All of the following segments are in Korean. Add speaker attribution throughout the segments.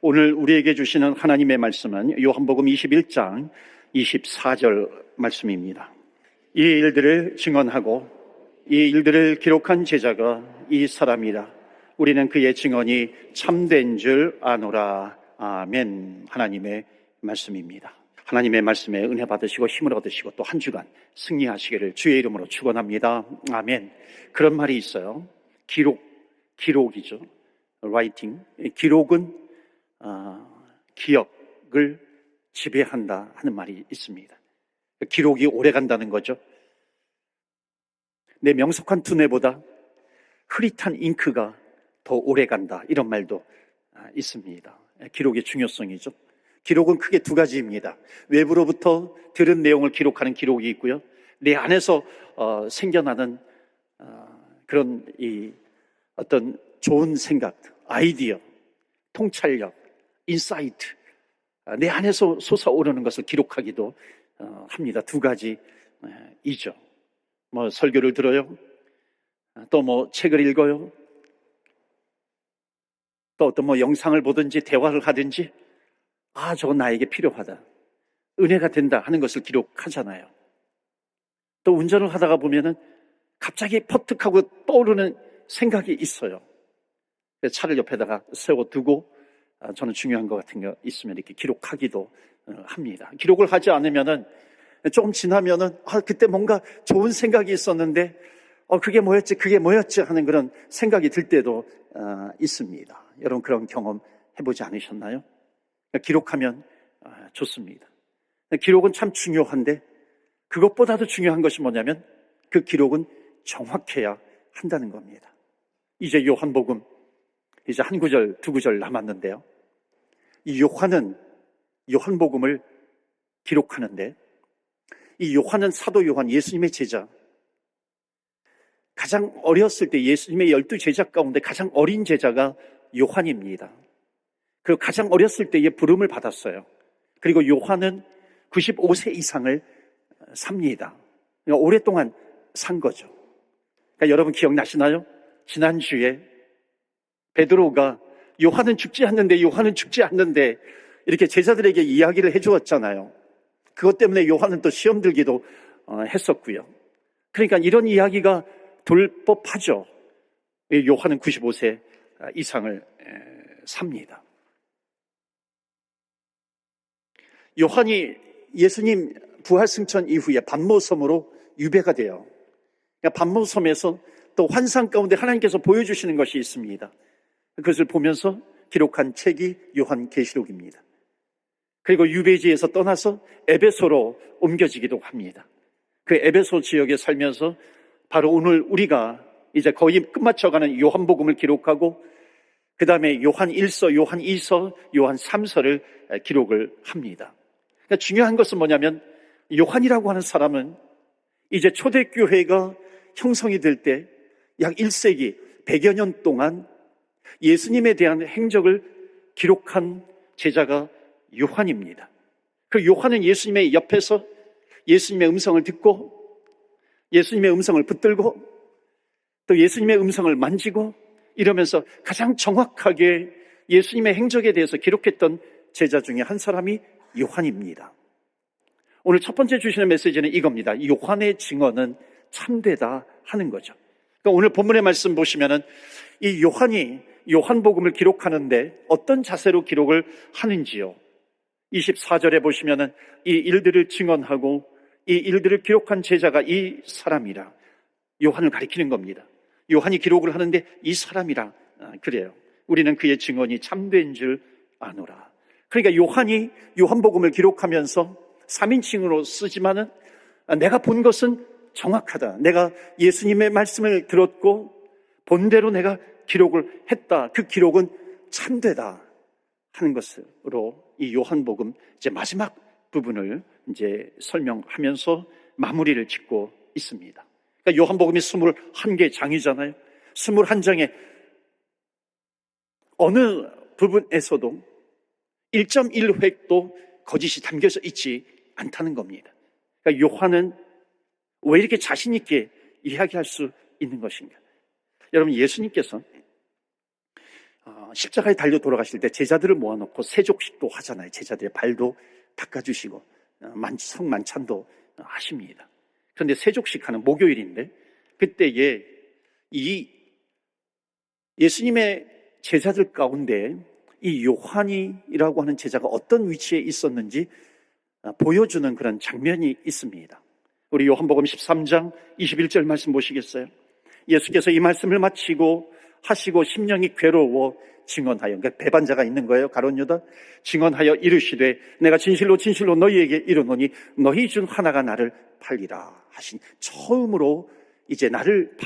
Speaker 1: 오늘 우리에게 주시는 하나님의 말씀은 요한복음 21장 24절 말씀입니다. 이 일들을 증언하고 이 일들을 기록한 제자가 이 사람이라. 우리는 그의 증언이 참된 줄 아노라. 아멘. 하나님의 말씀입니다. 하나님의 말씀에 은혜 받으시고 힘을 얻으시고 또 한 주간 승리하시기를 주의 이름으로 축원합니다. 아멘. 그런 말이 있어요. 기록이죠. writing. 기록은 기억을 지배한다 하는 말이 있습니다. 기록이 오래 간다는 거죠. 내 명석한 두뇌보다 흐릿한 잉크가 더 오래 간다, 이런 말도 있습니다. 기록의 중요성이죠. 기록은 크게 두 가지입니다. 외부로부터 들은 내용을 기록하는 기록이 있고요, 내 안에서 생겨나는 그런 어떤 좋은 생각, 아이디어, 통찰력, 인사이트, 내 안에서 솟아오르는 것을 기록하기도 합니다. 두 가지이죠. 설교를 들어요, 또 책을 읽어요, 또 어떤 영상을 보든지 대화를 하든지, 저건 나에게 필요하다, 은혜가 된다 하는 것을 기록하잖아요. 또 운전을 하다가 보면은 갑자기 퍼뜩하고 떠오르는 생각이 있어요. 차를 옆에다가 세워두고 저는 중요한 것 같은 거 있으면 이렇게 기록하기도 합니다. 기록을 하지 않으면은 조금 지나면은 그때 뭔가 좋은 생각이 있었는데 그게 뭐였지 하는 그런 생각이 들 때도 있습니다. 여러분 그런 경험 해보지 않으셨나요? 기록하면 좋습니다. 기록은 참 중요한데 그것보다도 중요한 것이 뭐냐면 그 기록은 정확해야 한다는 겁니다. 이제 요한복음 이제 한 구절, 두 구절 남았는데요, 이 요한복음을 기록하는데, 이 요한은 사도 요한, 예수님의 제자, 가장 어렸을 때 예수님의 12제자 가운데 가장 어린 제자가 요한입니다. 그 가장 어렸을 때에 부름을 받았어요. 그리고 요한은 95세 이상을 삽니다. 그러니까 오랫동안 산 거죠. 그러니까 여러분 기억나시나요? 지난주에 베드로가 요한은 죽지 않는데 이렇게 제자들에게 이야기를 해주었잖아요. 그것 때문에 요한은 또 시험 들기도 했었고요. 그러니까 이런 이야기가 돌 법하죠. 요한은 95세 이상을 삽니다. 요한이 예수님 부활승천 이후에 반모섬으로 유배가 돼요. 그러니까 반모섬에서 또 환상 가운데 하나님께서 보여주시는 것이 있습니다. 그것을 보면서 기록한 책이 요한계시록입니다. 그리고 유배지에서 떠나서 에베소로 옮겨지기도 합니다. 그 에베소 지역에 살면서 바로 오늘 우리가 이제 거의 끝마쳐가는 요한복음을 기록하고 그 다음에 요한 1서, 요한 2서, 요한 3서를 기록을 합니다. 그러니까 중요한 것은 뭐냐면 요한이라고 하는 사람은 이제 초대교회가 형성이 될 때 약 1세기 100여 년 동안 예수님에 대한 행적을 기록한 제자가 요한입니다. 그 요한은 예수님의 옆에서 예수님의 음성을 듣고 예수님의 음성을 붙들고 또 예수님의 음성을 만지고 이러면서 가장 정확하게 예수님의 행적에 대해서 기록했던 제자 중에 한 사람이 요한입니다. 오늘 첫 번째 주시는 메시지는 이겁니다. 요한의 증언은 참되다 하는 거죠. 그러니까 오늘 본문의 말씀 보시면은 이 요한이 요한복음을 기록하는데 어떤 자세로 기록을 하는지요. 24절에 보시면은 이 일들을 증언하고 이 일들을 기록한 제자가 이 사람이라. 요한을 가리키는 겁니다. 요한이 기록을 하는데 이 사람이라 그래요. 우리는 그의 증언이 참된 줄 아노라. 그러니까 요한이 요한복음을 기록하면서 3인칭으로 쓰지만은 내가 본 것은 정확하다, 내가 예수님의 말씀을 들었고 본대로 내가 기록을 했다, 그 기록은 참되다 하는 것으로 이 요한복음 이제 마지막 부분을 이제 설명하면서 마무리를 짓고 있습니다. 그러니까 요한복음이 21개 장이잖아요. 21장에 어느 부분에서도 1.1획도 거짓이 담겨져 있지 않다는 겁니다. 그러니까 요한은 왜 이렇게 자신 있게 이야기할 수 있는 것인가? 여러분, 예수님께서 십자가에 달려 돌아가실 때 제자들을 모아놓고 세족식도 하잖아요. 제자들의 발도 닦아주시고 성만찬도 하십니다. 그런데 세족식 하는 목요일인데 그때에 이 예수님의 제자들 가운데 이 요한이라고 하는 제자가 어떤 위치에 있었는지 보여주는 그런 장면이 있습니다. 우리 요한복음 13장 21절 말씀 보시겠어요? 예수께서 이 말씀을 마치고 하시고 심령이 괴로워 증언하여, 그러니까 배반자가 있는 거예요. 가룟 유다. 증언하여 이르시되 내가 진실로 진실로 너희에게 이르노니 너희 중 하나가 나를 팔리라 하신, 처음으로 이제 나를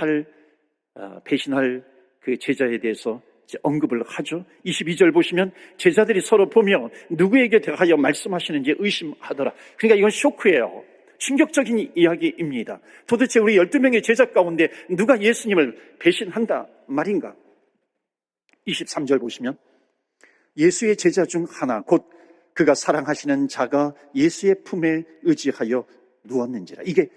Speaker 1: 배신할 그 제자에 대해서 이제 언급을 하죠. 22절 보시면 제자들이 서로 보며 누구에게 대하여 말씀하시는지 의심하더라. 그러니까 이건 쇼크예요. 충격적인 이야기입니다. 도대체 우리 12명의 제자 가운데 누가 예수님을 배신한다 말인가? 23절 보시면 예수의 제자 중 하나 곧 그가 사랑하시는 자가 예수의 품에 의지하여 누웠는지라. 이게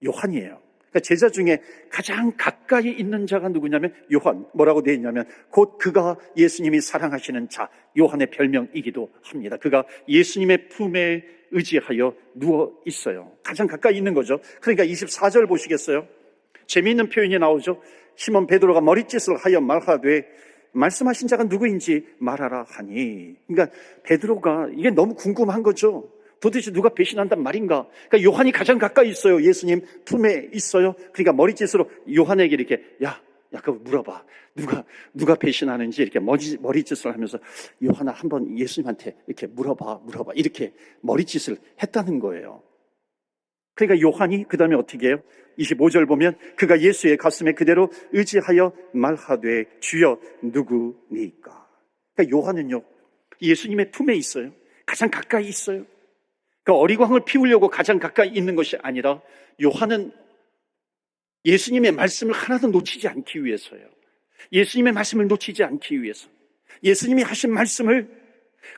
Speaker 1: 요한이에요. 그러니까 제자 중에 가장 가까이 있는 자가 누구냐면 요한. 뭐라고 되어 있냐면 곧 그가 예수님이 사랑하시는 자, 요한의 별명이기도 합니다. 그가 예수님의 품에 의지하여 누워 있어요. 가장 가까이 있는 거죠. 그러니까 24절 보시겠어요? 재미있는 표현이 나오죠. 시몬 베드로가 머리짓을 하여 말하되 말씀하신 자가 누구인지 말하라 하니. 그러니까 베드로가 이게 너무 궁금한 거죠. 도대체 누가 배신한단 말인가? 그러니까 요한이 가장 가까이 있어요. 예수님 품에 있어요. 그러니까 머리짓으로 요한에게 이렇게 그거 물어봐. 누가 배신하는지 이렇게 머리짓을 하면서 요한아 한번 예수님한테 이렇게 물어봐. 이렇게 머리짓을 했다는 거예요. 그러니까 요한이 그 다음에 어떻게 해요? 25절 보면 그가 예수의 가슴에 그대로 의지하여 말하되 주여 누구니까? 그러니까 요한은요 예수님의 품에 있어요. 가장 가까이 있어요. 그러니까 어리광을 피우려고 가장 가까이 있는 것이 아니라 요한은 예수님의 말씀을 하나도 놓치지 않기 위해서요. 예수님의 말씀을 놓치지 않기 위해서, 예수님이 하신 말씀을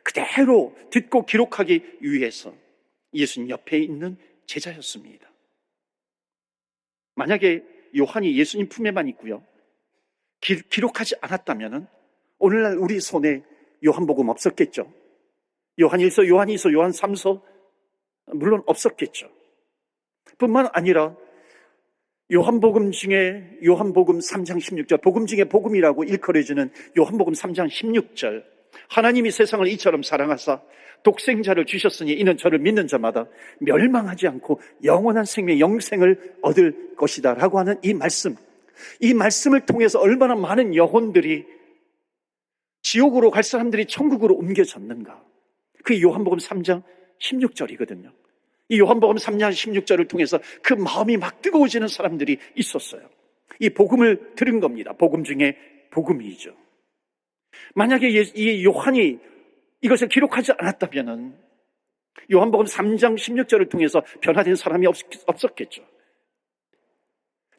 Speaker 1: 그대로 듣고 기록하기 위해서 예수님 옆에 있는 제자였습니다. 만약에 요한이 예수님 품에만 있고요 기록하지 않았다면 오늘날 우리 손에 요한복음 없었겠죠. 요한 1서, 요한 2서, 요한 3서 물론 없었겠죠. 뿐만 아니라 요한복음 중에 요한복음 3장 16절, 복음 중에 복음이라고 일컬어지는 요한복음 3장 16절, 하나님이 세상을 이처럼 사랑하사 독생자를 주셨으니 이는 저를 믿는 자마다 멸망하지 않고 영원한 생명, 영생을 얻을 것이다 라고 하는 이 말씀을 통해서 얼마나 많은 영혼들이 지옥으로 갈 사람들이 천국으로 옮겨졌는가. 그게 요한복음 3장 16절이거든요. 이 요한복음 3장 16절을 통해서 그 마음이 막 뜨거워지는 사람들이 있었어요. 이 복음을 들은 겁니다. 복음 중에 복음이죠. 만약에 이 요한이 이것을 기록하지 않았다면 요한복음 3장 16절을 통해서 변화된 사람이 없었겠죠.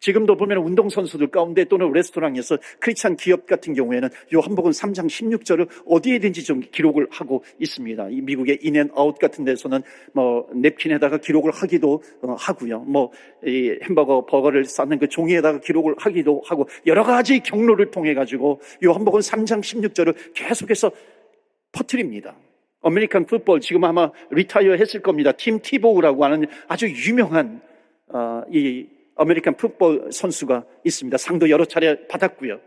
Speaker 1: 지금도 보면 운동선수들 가운데 또는 레스토랑에서 크리스찬 기업 같은 경우에는 요한복음 3장 16절을 어디에든지 좀 기록을 하고 있습니다. 이 미국의 인앤아웃 같은 데서는 냅킨에다가 기록을 하기도 하고요. 이 햄버거, 버거를 쌓는 그 종이에다가 기록을 하기도 하고 여러 가지 경로를 통해 가지고 요한복음 3장 16절을 계속해서 퍼뜨립니다. 아메리칸 풋볼 지금 아마 리타이어 했을 겁니다. 팀 티보우라고 하는 아주 유명한 이 아메리칸 풋볼 선수가 있습니다. 상도 여러 차례 받았고요.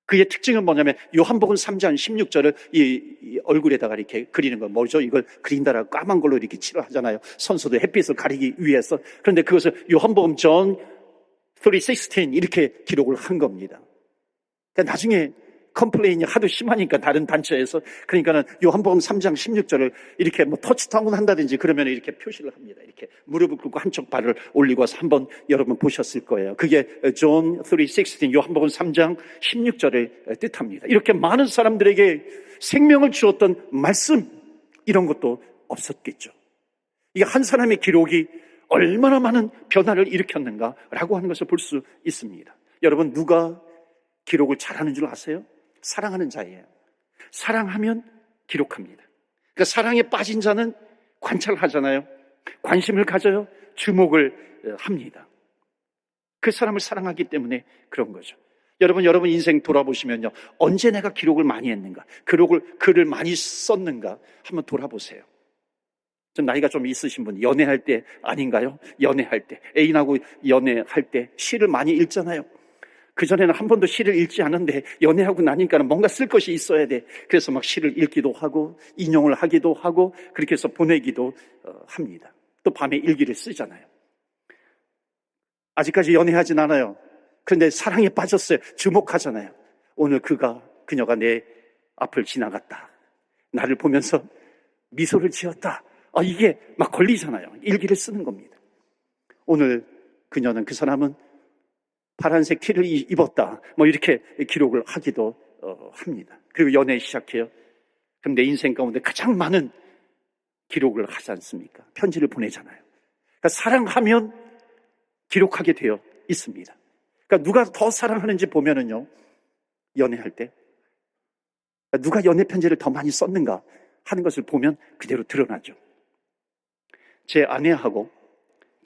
Speaker 1: 그의 특징은 뭐냐면 요한복음 3장 16절을 이 얼굴에다가 이렇게 그리는 거 뭐죠? 이걸 그린다라고 까만 걸로 이렇게 칠하잖아요. 선수도 햇빛을 가리기 위해서. 그런데 그것을 요한복음 전 3:16 이렇게 기록을 한 겁니다. 그러니까 나중에 컴플레인이 하도 심하니까 다른 단체에서, 그러니까는 요한복음 3장 16절을 이렇게 터치다운 한다든지 그러면 이렇게 표시를 합니다. 이렇게 무릎을 꿇고 한쪽 발을 올리고 와서 한번 여러분 보셨을 거예요. 그게 존 3:16 요한복음 3장 16절을 뜻합니다. 이렇게 많은 사람들에게 생명을 주었던 말씀, 이런 것도 없었겠죠. 이게 한 사람의 기록이 얼마나 많은 변화를 일으켰는가라고 하는 것을 볼 수 있습니다. 여러분, 누가 기록을 잘하는 줄 아세요? 사랑하는 자예요. 사랑하면 기록합니다. 그러니까 사랑에 빠진 자는 관찰하잖아요. 관심을 가져요. 주목을 합니다. 그 사람을 사랑하기 때문에 그런 거죠. 여러분 인생 돌아보시면요, 언제 내가 기록을 많이 했는가, 글을 많이 썼는가 한번 돌아보세요. 좀 나이가 좀 있으신 분, 연애할 때 아닌가요? 연애할 때, 애인하고 연애할 때 시를 많이 읽잖아요. 그전에는 한 번도 시를 읽지 않은데 연애하고 나니까는 뭔가 쓸 것이 있어야 돼. 그래서 막 시를 읽기도 하고 인용을 하기도 하고 그렇게 해서 보내기도 합니다. 또 밤에 일기를 쓰잖아요. 아직까지 연애하진 않아요. 그런데 사랑에 빠졌어요. 주목하잖아요. 오늘 그녀가 내 앞을 지나갔다. 나를 보면서 미소를 지었다. 이게 막 걸리잖아요. 일기를 쓰는 겁니다. 오늘 그 사람은 파란색 티를 입었다. 이렇게 기록을 하기도 합니다. 그리고 연애 시작해요. 그럼 내 인생 가운데 가장 많은 기록을 하지 않습니까? 편지를 보내잖아요. 그러니까 사랑하면 기록하게 되어 있습니다. 그러니까 누가 더 사랑하는지 보면은요, 연애할 때 누가 연애 편지를 더 많이 썼는가 하는 것을 보면 그대로 드러나죠. 제 아내하고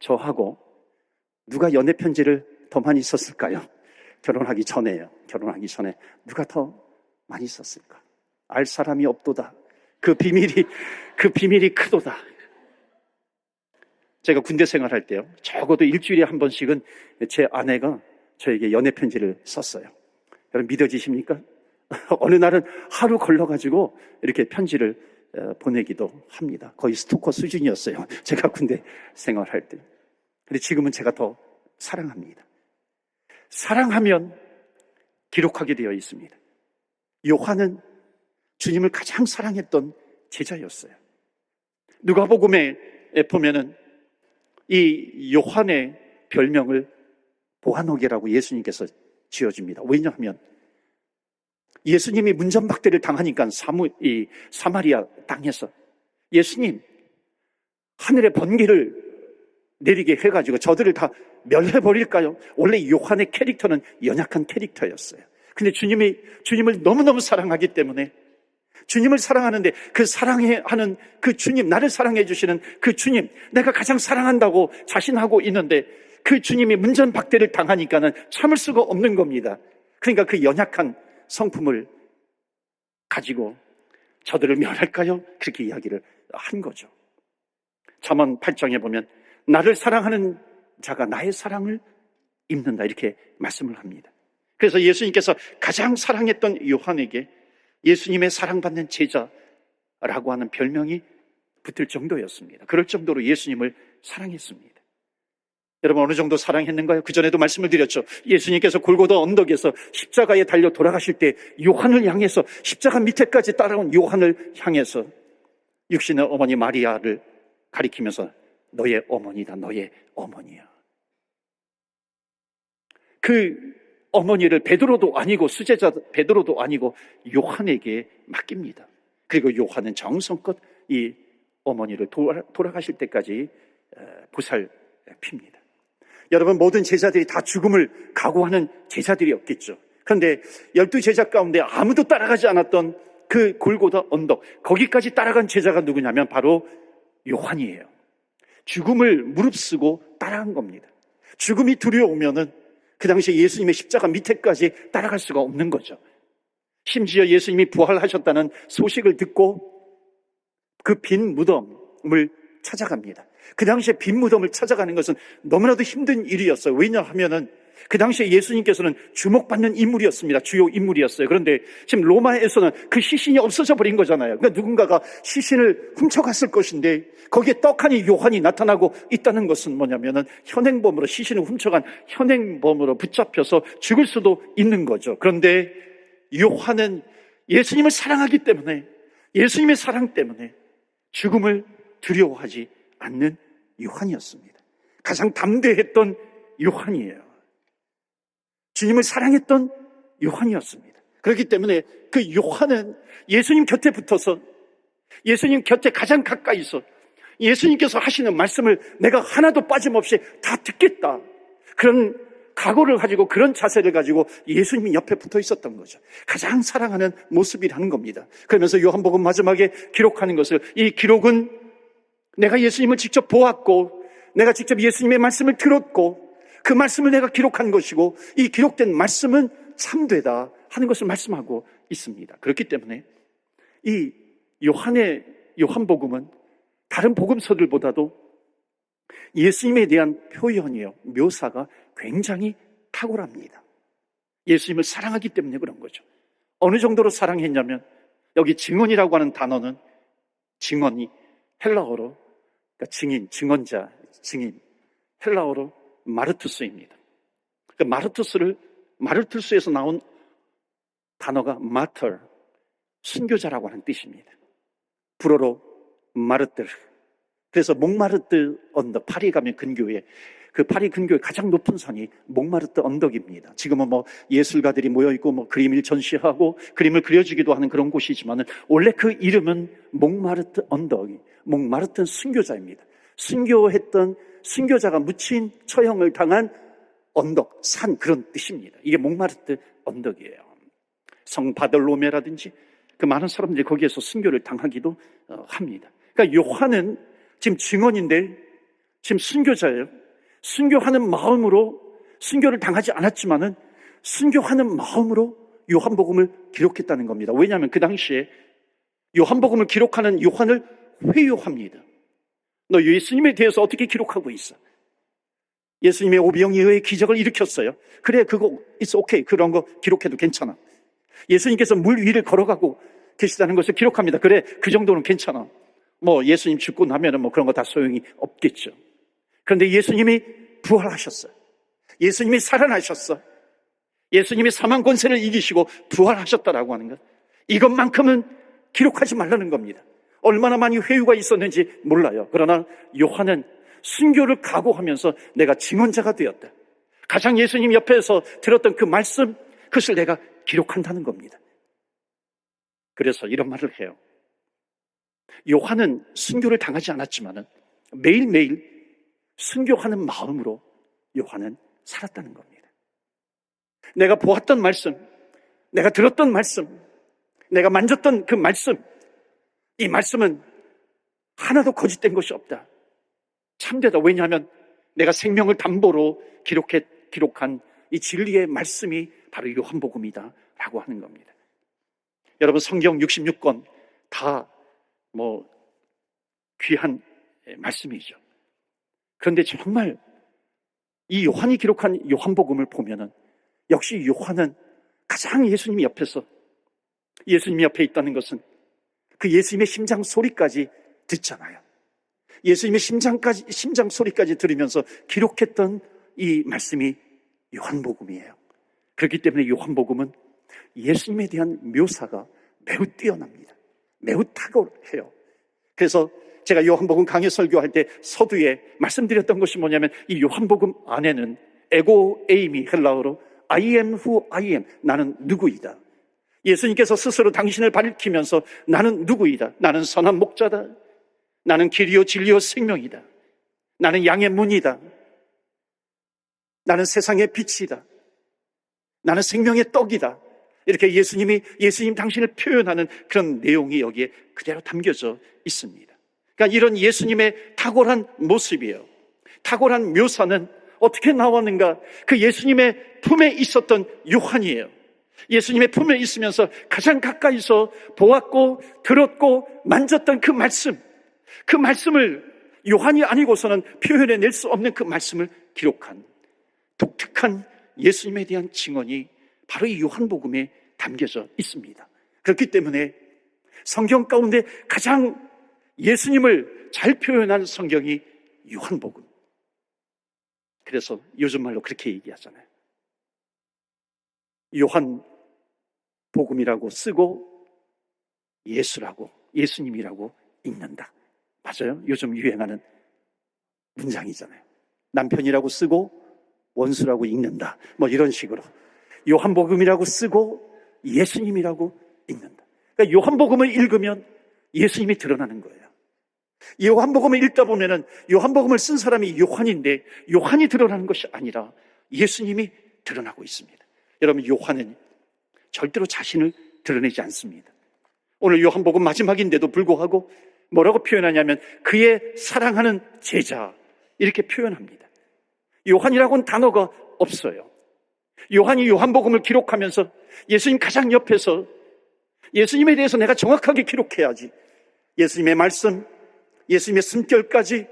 Speaker 1: 저하고 누가 연애 편지를 더 많이 썼을까요? 결혼하기 전에요. 결혼하기 전에 누가 더 많이 썼을까? 알 사람이 없도다. 그 비밀이 크도다. 제가 군대 생활할 때요, 적어도 일주일에 한 번씩은 제 아내가 저에게 연애 편지를 썼어요. 여러분 믿어지십니까? 어느 날은 하루 걸러가지고 이렇게 편지를 보내기도 합니다. 거의 스토커 수준이었어요. 제가 군대 생활할 때. 근데 지금은 제가 더 사랑합니다. 사랑하면 기록하게 되어 있습니다. 요한은 주님을 가장 사랑했던 제자였어요. 누가복음에 보면은 이 요한의 별명을 보아노게라고 예수님께서 지어줍니다. 왜냐하면 예수님이 문전박대를 당하니까 사마리아 땅에서 예수님, 하늘의 번개를 내리게 해가지고 저들을 다 멸해버릴까요? 원래 요한의 캐릭터는 연약한 캐릭터였어요. 근데 주님을 너무너무 사랑하기 때문에, 주님을 사랑하는데 그 사랑하는 그 주님, 나를 사랑해 주시는 그 주님, 내가 가장 사랑한다고 자신하고 있는데 그 주님이 문전박대를 당하니까는 참을 수가 없는 겁니다. 그러니까 그 연약한 성품을 가지고 저들을 멸할까요? 그렇게 이야기를 한 거죠. 잠언 8장에 보면 나를 사랑하는 자가 나의 사랑을 입는다, 이렇게 말씀을 합니다. 그래서 예수님께서 가장 사랑했던 요한에게 예수님의 사랑받는 제자라고 하는 별명이 붙을 정도였습니다. 그럴 정도로 예수님을 사랑했습니다. 여러분 어느 정도 사랑했는가요? 그전에도 말씀을 드렸죠. 예수님께서 골고다 언덕에서 십자가에 달려 돌아가실 때 요한을 향해서, 십자가 밑에까지 따라온 요한을 향해서 육신의 어머니 마리아를 가리키면서 너의 어머니다, 너의 어머니야. 그 어머니를 베드로도 아니고, 수제자 베드로도 아니고 요한에게 맡깁니다. 그리고 요한은 정성껏 이 어머니를 돌아가실 때까지 보살핍니다. 여러분 모든 제자들이 다 죽음을 각오하는 제자들이었겠죠. 그런데 12제자 가운데 아무도 따라가지 않았던 그 골고다 언덕, 거기까지 따라간 제자가 누구냐면 바로 요한이에요. 죽음을 무릅쓰고 따라간 겁니다. 죽음이 두려우면은 그 당시에 예수님의 십자가 밑에까지 따라갈 수가 없는 거죠. 심지어 예수님이 부활하셨다는 소식을 듣고 그 빈 무덤을 찾아갑니다. 그 당시에 빈 무덤을 찾아가는 것은 너무나도 힘든 일이었어요. 왜냐하면은 그 당시에 예수님께서는 주목받는 인물이었습니다. 주요 인물이었어요. 그런데 지금 로마에서는 그 시신이 없어져 버린 거잖아요. 그러니까 누군가가 시신을 훔쳐갔을 것인데 거기에 떡하니 요한이 나타나고 있다는 것은 뭐냐면은 현행범으로, 시신을 훔쳐간 현행범으로 붙잡혀서 죽을 수도 있는 거죠. 그런데 요한은 예수님을 사랑하기 때문에, 예수님의 사랑 때문에 죽음을 두려워하지 않는 요한이었습니다. 가장 담대했던 요한이에요. 주님을 사랑했던 요한이었습니다. 그렇기 때문에 그 요한은 예수님 곁에 붙어서, 예수님 곁에 가장 가까이서 예수님께서 하시는 말씀을 내가 하나도 빠짐없이 다 듣겠다, 그런 각오를 가지고, 그런 자세를 가지고 예수님이 옆에 붙어 있었던 거죠. 가장 사랑하는 모습이라는 겁니다. 그러면서 요한복음 마지막에 기록하는 것을, 이 기록은 내가 예수님을 직접 보았고 내가 직접 예수님의 말씀을 들었고 그 말씀을 내가 기록한 것이고, 이 기록된 말씀은 참되다 하는 것을 말씀하고 있습니다. 그렇기 때문에 이 요한복음은 다른 복음서들보다도 예수님에 대한 표현이요, 묘사가 굉장히 탁월합니다. 예수님을 사랑하기 때문에 그런 거죠. 어느 정도로 사랑했냐면, 여기 증언이라고 하는 단어는, 증언이 헬라어로, 그러니까 증인, 증언자, 증인, 헬라어로 마르투스입니다. 그 마르투스에서 나온 단어가 마터, 순교자라고 하는 뜻입니다. 불어로 마르뜨르. 그래서 몽마르트 언덕, 파리 가면 근교에, 그 파리 근교의 가장 높은 산이 몽마르트 언덕입니다. 지금은 예술가들이 모여있고 그림을 전시하고 그림을 그려주기도 하는 그런 곳이지만, 원래 그 이름은 몽마르트 언덕이, 몽마르트는 순교자입니다. 순교했던 순교자가 묻힌 처형을 당한 언덕, 산, 그런 뜻입니다. 이게 몽마르트 언덕이에요. 성 바들로메라든지 그 많은 사람들이 거기에서 순교를 당하기도 합니다. 그러니까 요한은 지금 증언인데 지금 순교자예요. 순교하는 마음으로, 순교를 당하지 않았지만은 순교하는 마음으로 요한복음을 기록했다는 겁니다. 왜냐하면 그 당시에 요한복음을 기록하는 요한을 회유합니다. 너 예수님에 대해서 어떻게 기록하고 있어? 예수님의 오병이어의 기적을 일으켰어요. 그래, 그거 it's okay. 그런 거 기록해도 괜찮아. 예수님께서 물 위를 걸어가고 계시다는 것을 기록합니다. 그래, 그 정도는 괜찮아. 예수님 죽고 나면은 그런 거 다 소용이 없겠죠. 그런데 예수님이 부활하셨어요. 예수님이 살아나셨어. 예수님이 사망 권세를 이기시고 부활하셨다라고 하는 것, 이것만큼은 기록하지 말라는 겁니다. 얼마나 많이 회유가 있었는지 몰라요. 그러나 요한은 순교를 각오하면서 내가 증언자가 되었다, 가장 예수님 옆에서 들었던 그 말씀, 그것을 내가 기록한다는 겁니다. 그래서 이런 말을 해요. 요한은 순교를 당하지 않았지만 매일매일 순교하는 마음으로 요한은 살았다는 겁니다. 내가 보았던 말씀, 내가 들었던 말씀, 내가 만졌던 그 말씀, 이 말씀은 하나도 거짓된 것이 없다, 참되다. 왜냐하면 내가 생명을 담보로 기록한 이 진리의 말씀이 바로 요한복음이다 라고 하는 겁니다. 여러분, 성경 66권 다 귀한 말씀이죠. 그런데 정말 이 요한이 기록한 요한복음을 보면은 역시 요한은 가장 예수님 옆에서, 예수님 옆에 있다는 것은 그 예수님의 심장 소리까지 듣잖아요. 예수님의 심장 소리까지 들으면서 기록했던 이 말씀이 요한복음이에요. 그렇기 때문에 요한복음은 예수님에 대한 묘사가 매우 뛰어납니다. 매우 탁월해요. 그래서 제가 요한복음 강해 설교할 때 서두에 말씀드렸던 것이 뭐냐면, 이 요한복음 안에는 에고 에이미, 헬라어로 I am who I am, 나는 누구이다. 예수님께서 스스로 당신을 밝히면서 나는 누구이다, 나는 선한 목자다, 나는 길이요 진리요 생명이다, 나는 양의 문이다, 나는 세상의 빛이다, 나는 생명의 떡이다, 이렇게 예수님 당신을 표현하는 그런 내용이 여기에 그대로 담겨져 있습니다. 그러니까 이런 예수님의 탁월한 모습이에요. 탁월한 묘사는 어떻게 나왔는가? 그 예수님의 품에 있었던 요한이에요. 예수님의 품에 있으면서 가장 가까이서 보았고 들었고 만졌던 그 말씀, 그 말씀을 요한이 아니고서는 표현해낼 수 없는 그 말씀을 기록한 독특한 예수님에 대한 증언이 바로 이 요한복음에 담겨져 있습니다. 그렇기 때문에 성경 가운데 가장 예수님을 잘 표현한 성경이 요한복음. 그래서 요즘 말로 그렇게 얘기하잖아요. 요한복음이라고 쓰고 예수라고, 예수님이라고 읽는다. 맞아요? 요즘 유행하는 문장이잖아요. 남편이라고 쓰고 원수라고 읽는다, 이런 식으로. 요한복음이라고 쓰고 예수님이라고 읽는다. 그러니까 요한복음을 읽으면 예수님이 드러나는 거예요. 요한복음을 읽다 보면은 요한복음을 쓴 사람이 요한인데 요한이 드러나는 것이 아니라 예수님이 드러나고 있습니다. 여러분, 요한은 절대로 자신을 드러내지 않습니다. 오늘 요한복음 마지막인데도 불구하고 뭐라고 표현하냐면 그의 사랑하는 제자, 이렇게 표현합니다. 요한이라고는 단어가 없어요. 요한이 요한복음을 기록하면서 예수님 가장 옆에서 예수님에 대해서 내가 정확하게 기록해야지. 예수님의 말씀, 예수님의 숨결까지,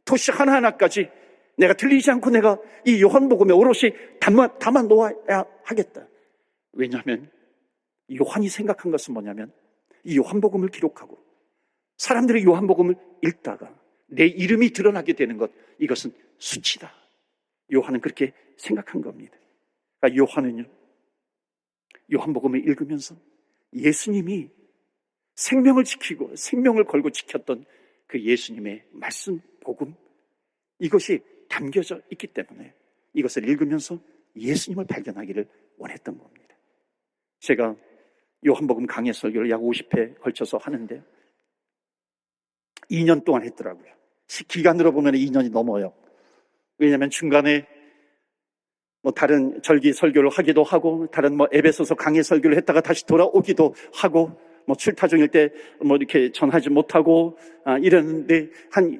Speaker 1: 토시 하나하나까지 내가 틀리지 않고 내가 이 요한복음에 오롯이 담아 놓아야 하겠다. 왜냐하면 요한이 생각한 것은 뭐냐면 이 요한복음을 기록하고 사람들이 요한복음을 읽다가 내 이름이 드러나게 되는 것, 이것은 수치다. 요한은 그렇게 생각한 겁니다. 그러니까 요한은요, 요한복음을 읽으면서 예수님이 생명을 지키고 생명을 걸고 지켰던 그 예수님의 말씀, 복음, 이것이 담겨져 있기 때문에 이것을 읽으면서 예수님을 발견하기를 원했던 겁니다. 제가 요한복음 강해 설교를 약 50회 걸쳐서 하는데요, 2년 동안 했더라고요. 기간으로 보면 2년이 넘어요. 왜냐하면 중간에 다른 절기 설교를 하기도 하고, 다른 에베소서 강해 설교를 했다가 다시 돌아오기도 하고, 출타 중일 때 이렇게 전하지 못하고, 이랬는데,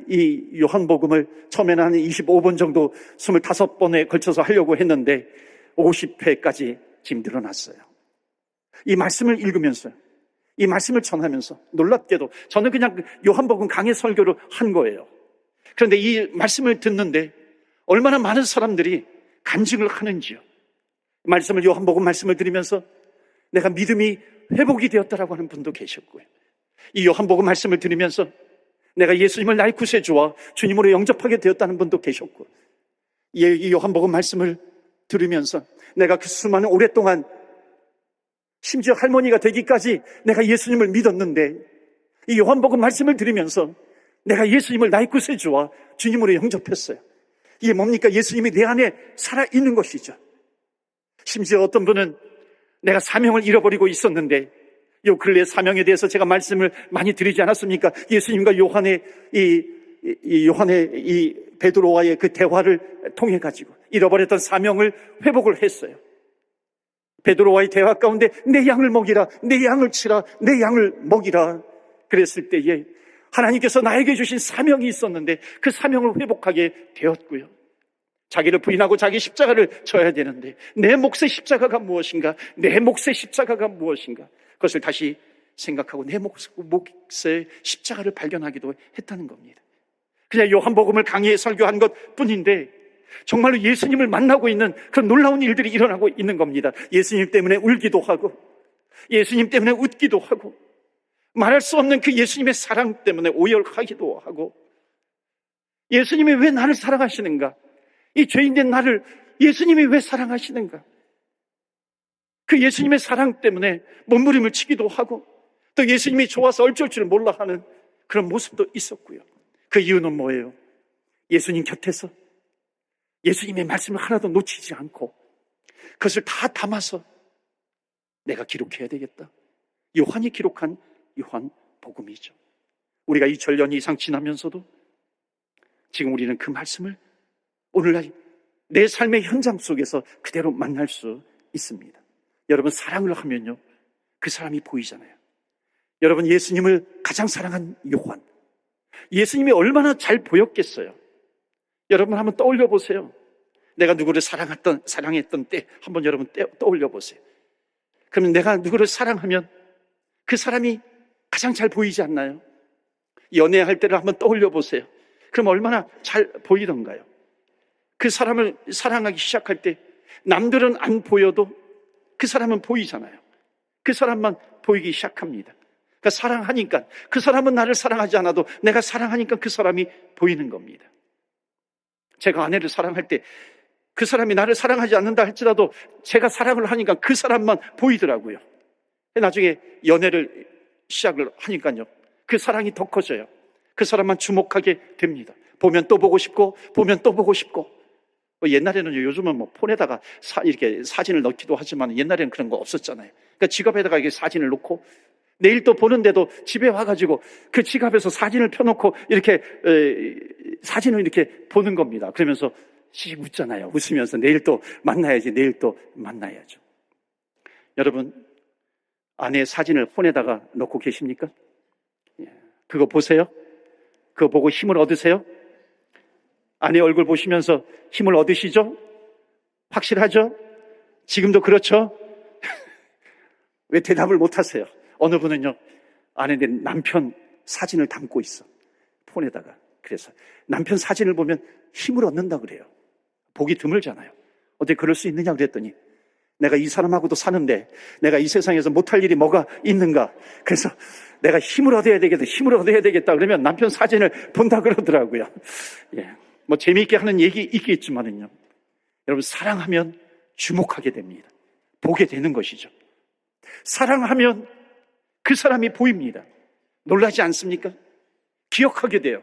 Speaker 1: 이 요한복음을 처음에는 한 25번 정도 25번에 걸쳐서 하려고 했는데, 50회까지 지금 늘어났어요. 이 말씀을 읽으면서, 이 말씀을 전하면서, 놀랍게도 저는 그냥 요한복음 강해 설교를 한 거예요. 그런데 이 말씀을 듣는데, 얼마나 많은 사람들이 간증을 하는지요. 요한복음 말씀을 들으면서 내가 믿음이 회복이 되었다라고 하는 분도 계셨고요. 이 요한복음 말씀을 들으면서 내가 예수님을 나의 구세주와 주님으로 영접하게 되었다는 분도 계셨고, 이 요한복음 말씀을 들으면서 내가 그 수많은 오랫동안 심지어 할머니가 되기까지 내가 예수님을 믿었는데, 이 요한복음 말씀을 들으면서 내가 예수님을 나의 구세주와 주님으로 영접했어요. 이게 뭡니까? 예수님이 내 안에 살아있는 것이죠. 심지어 어떤 분은 내가 사명을 잃어버리고 있었는데, 요 근래 사명에 대해서 제가 말씀을 많이 드리지 않았습니까? 예수님과 요한의 이 베드로와의 그 대화를 통해 가지고 잃어버렸던 사명을 회복을 했어요. 베드로와의 대화 가운데 내 양을 먹이라, 내 양을 치라, 내 양을 먹이라 그랬을 때에 하나님께서 나에게 주신 사명이 있었는데 그 사명을 회복하게 되었고요. 자기를 부인하고 자기 십자가를 져야 되는데 내 몫의 십자가가 무엇인가? 내 몫의 십자가가 무엇인가? 그것을 다시 생각하고 내 몫의 십자가를 발견하기도 했다는 겁니다. 그냥 요한복음을 강의에 설교한 것 뿐인데 정말로 예수님을 만나고 있는 그런 놀라운 일들이 일어나고 있는 겁니다. 예수님 때문에 울기도 하고, 예수님 때문에 웃기도 하고, 말할 수 없는 그 예수님의 사랑 때문에 오열하기도 하고, 예수님이 왜 나를 사랑하시는가? 이 죄인된 나를 예수님이 왜 사랑하시는가? 그 예수님의 사랑 때문에 몸부림을 치기도 하고, 또 예수님이 좋아서 어쩔 줄 몰라 하는 그런 모습도 있었고요. 그 이유는 뭐예요? 예수님 곁에서 예수님의 말씀을 하나도 놓치지 않고 그것을 다 담아서 내가 기록해야 되겠다. 요한이 기록한 요한복음이죠. 우리가 2000년 이상 지나면서도 지금 우리는 그 말씀을 오늘날 내 삶의 현장 속에서 그대로 만날 수 있습니다. 여러분, 사랑을 하면요, 그 사람이 보이잖아요. 여러분, 예수님을 가장 사랑한 요한, 예수님이 얼마나 잘 보였겠어요. 여러분 한번 떠올려 보세요. 내가 누구를 사랑했던 때 한번 여러분 떠올려 보세요. 그러면 내가 누구를 사랑하면 그 사람이 가장 잘 보이지 않나요? 연애할 때를 한번 떠올려 보세요. 그럼 얼마나 잘 보이던가요? 그 사람을 사랑하기 시작할 때 남들은 안 보여도 그 사람은 보이잖아요. 그 사람만 보이기 시작합니다. 그러니까 사랑하니까, 그 사람은 나를 사랑하지 않아도 내가 사랑하니까 그 사람이 보이는 겁니다. 제가 아내를 사랑할 때 그 사람이 나를 사랑하지 않는다 할지라도 제가 사랑을 하니까 그 사람만 보이더라고요. 나중에 연애를 시작을 하니까요, 그 사랑이 더 커져요. 그 사람만 주목하게 됩니다. 보면 또 보고 싶고, 보면 또 보고 싶고. 옛날에는 요즘은 폰에다가 이렇게 사진을 넣기도 하지만 옛날에는 그런 거 없었잖아요. 그러니까 지갑에다가 이렇게 사진을 놓고 내일 또 보는데도 집에 와가지고 그 지갑에서 사진을 펴놓고 이렇게 사진을 이렇게 보는 겁니다. 그러면서 씩 웃잖아요. 웃으면서 내일 또 만나야지, 내일 또 만나야죠. 여러분, 아내의 사진을 폰에다가 넣고 계십니까? 그거 보세요. 그거 보고 힘을 얻으세요. 아내 얼굴 보시면서 힘을 얻으시죠? 확실하죠? 지금도 그렇죠? 왜 대답을 못 하세요? 어느 분은요, 아내인데 남편 사진을 담고 있어. 폰에다가. 그래서 남편 사진을 보면 힘을 얻는다 그래요. 보기 드물잖아요. 어떻게 그럴 수 있느냐 그랬더니, 내가 이 사람하고도 사는데 내가 이 세상에서 못할 일이 뭐가 있는가? 그래서 내가 힘을 얻어야 되겠다. 그러면 남편 사진을 본다 그러더라고요. 예. 뭐 재미있게 하는 얘기 있겠지만은요. 여러분, 사랑하면 주목하게 됩니다. 보게 되는 것이죠. 사랑하면 그 사람이 보입니다. 놀라지 않습니까? 기억하게 돼요.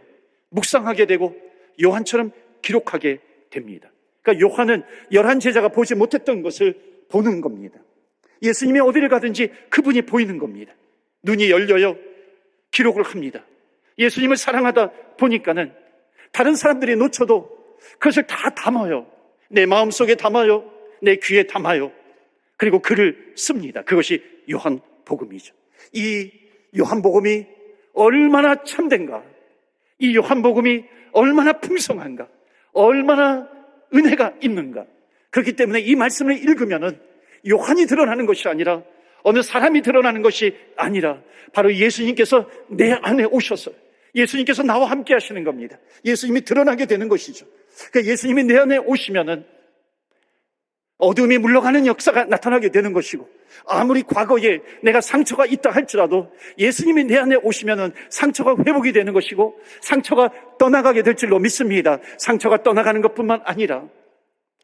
Speaker 1: 묵상하게 되고 요한처럼 기록하게 됩니다. 그러니까 요한은 11제자가 보지 못했던 것을 보는 겁니다. 예수님이 어디를 가든지 그분이 보이는 겁니다. 눈이 열려요. 기록을 합니다. 예수님을 사랑하다 보니까는 다른 사람들이 놓쳐도 그것을 다 담아요. 내 마음속에 담아요. 내 귀에 담아요. 그리고 글을 씁니다. 그것이 요한복음이죠. 이 요한복음이 얼마나 참된가, 이 요한복음이 얼마나 풍성한가, 얼마나 은혜가 있는가. 그렇기 때문에 이 말씀을 읽으면은 요한이 드러나는 것이 아니라, 어느 사람이 드러나는 것이 아니라 바로 예수님께서 내 안에 오셔서 예수님께서 나와 함께 하시는 겁니다. 예수님이 드러나게 되는 것이죠. 그러니까 예수님이 내 안에 오시면은 어둠이 물러가는 역사가 나타나게 되는 것이고, 아무리 과거에 내가 상처가 있다 할지라도 예수님이 내 안에 오시면은 상처가 회복이 되는 것이고, 상처가 떠나가게 될 줄로 믿습니다. 상처가 떠나가는 것뿐만 아니라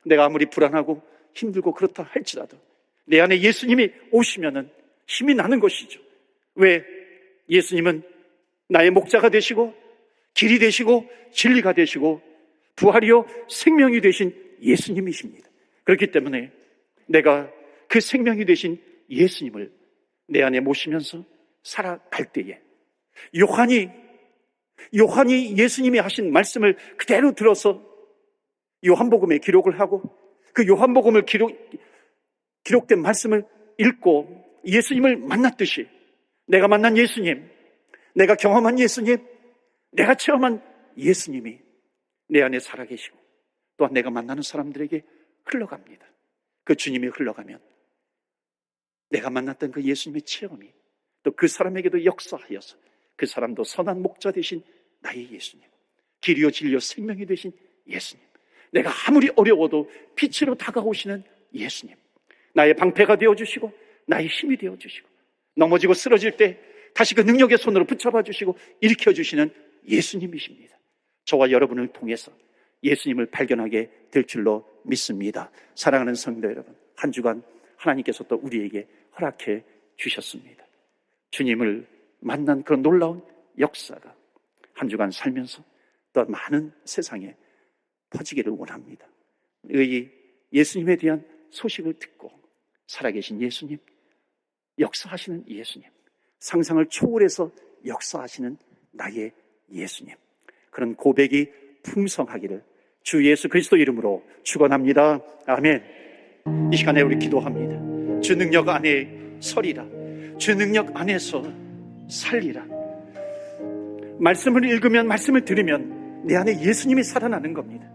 Speaker 1: 내가 아무리 불안하고 힘들고 그렇다 할지라도 내 안에 예수님이 오시면은 힘이 나는 것이죠. 왜? 예수님은 나의 목자가 되시고 길이 되시고 진리가 되시고 부활이요 생명이 되신 예수님이십니다. 그렇기 때문에 내가 그 생명이 되신 예수님을 내 안에 모시면서 살아갈 때에 요한이 예수님이 하신 말씀을 그대로 들어서 요한복음에 기록을 하고, 그 요한복음을 기록된 말씀을 읽고 예수님을 만났듯이 내가 만난 예수님, 내가 경험한 예수님, 내가 체험한 예수님이 내 안에 살아계시고 또한 내가 만나는 사람들에게 흘러갑니다. 그 주님이 흘러가면 내가 만났던 그 예수님의 체험이 또 그 사람에게도 역사하여서 그 사람도 선한 목자 되신 나의 예수님, 길이요 진리요 생명이 되신 예수님, 내가 아무리 어려워도 빛으로 다가오시는 예수님, 나의 방패가 되어주시고 나의 힘이 되어주시고 넘어지고 쓰러질 때 다시 그 능력의 손으로 붙잡아 주시고 일으켜주시는 예수님이십니다. 저와 여러분을 통해서 예수님을 발견하게 될 줄로 믿습니다. 사랑하는 성도 여러분, 한 주간 하나님께서 또 우리에게 허락해 주셨습니다. 주님을 만난 그런 놀라운 역사가 한 주간 살면서 또 많은 세상에 퍼지기를 원합니다. 이 예수님에 대한 소식을 듣고 살아계신 예수님, 역사하시는 예수님, 상상을 초월해서 역사하시는 나의 예수님, 그런 고백이 풍성하기를 주 예수 그리스도 이름으로 축원합니다. 아멘. 이 시간에 우리 기도합니다. 주 능력 안에 서리라, 주 능력 안에서 살리라. 말씀을 읽으면, 말씀을 들으면 내 안에 예수님이 살아나는 겁니다.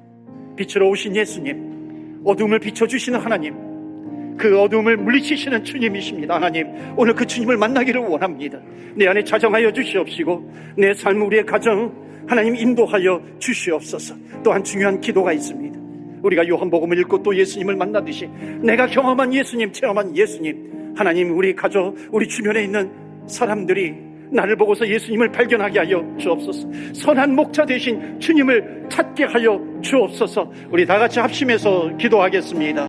Speaker 1: 빛으로 오신 예수님, 어둠을 비춰주시는 하나님, 그 어둠을 물리치시는 주님이십니다. 하나님, 오늘 그 주님을 만나기를 원합니다. 내 안에 자정하여 주시옵시고 내 삶, 우리의 가정 하나님 인도하여 주시옵소서. 또한 중요한 기도가 있습니다. 우리가 요한복음을 읽고 또 예수님을 만나듯이 내가 경험한 예수님, 체험한 예수님, 하나님, 우리 가족, 우리 주변에 있는 사람들이 나를 보고서 예수님을 발견하게 하여 주옵소서. 선한 목자 되신 주님을 찾게 하여 주옵소서. 우리 다 같이 합심해서 기도하겠습니다.